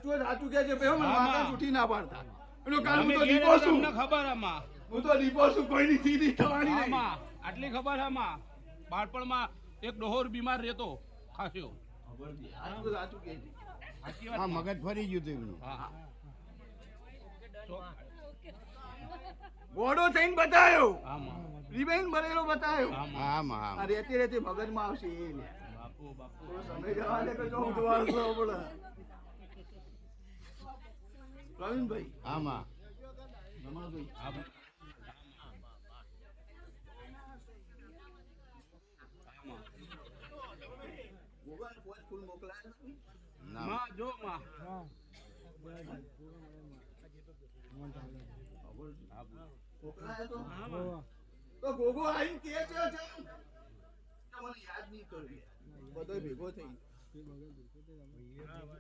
સાચું કે છે ભાઈ મને હા, વાંકા માં. ઉઠી ના પાડતા એનો કારણ અમે હું તો ઘેર દીપો છું તમને ખબર આમાં હું તો દીપો છું કોઈની સીધી થવાની નહીં આમાં આટલી ખબર આમાં બાળપણમાં એક ડોહોર બીમાર રહેતો ખાસ્યો સાચું કે છે સાચી હા વાત મગજ ફરી ગયું હતું એમનું. હા ઘોડો થઈને બતાવ્યો આમાં રિબેન ભરેલો બતાવ્યો આમાં આમાં આ આમાં રેતી રેતી મગજમાં આવશે એ લે બાપુ બાપુ થોડો સમય જવા દે કે જો હું વાળતો પડે પ્રવીણભાઈ આમાં રમણભાઈ આમાં ગોગા ફોન ફૂલ મોકલાય ના. માં જો માં મોકલાય તો ગોગો આવીને કે છે મને યાદ નહીં કરવી બધો ભેગો થઈ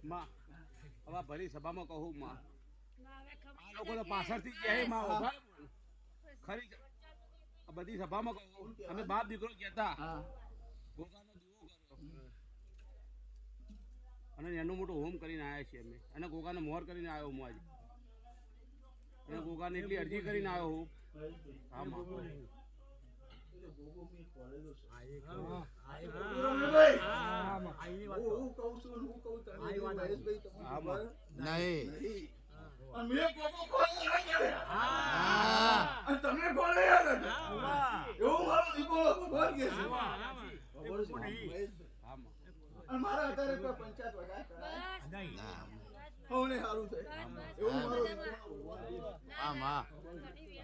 માં હવે ભરી સભામાં કહું માં આ લોકો તો પાછળથી કહે માં ઉભા ખરી આ બધી સભામાં કહું અમે બાપ દીકરો કહેતા હા ગોગાનો દીવો કર્યો અને એનું મોટું હોમ કરીને આવ્યા છીએ અમે અને ગોગાને મોહર કરીને આવ્યો હું આજે અને ગોગાને એટલી અરજી કરીને આવ્યો હું હા માં હું કહું છું હું કહું તમે મહેશભાઈ તમને ખબર નહીં. નહીં. અને મેં ગોગો ખોલે ના કર્યા. હા. અને તમે ખોલે યાર એવું મારો દીપો ભગવાન કે છે ખબર છે? મહેશભાઈ. હા માં અને મારા અત્યારે કોઈ પંચાયત વગા ના. હવને સારું થાય એવું મારો દીપો ભગવાન. આમાં અને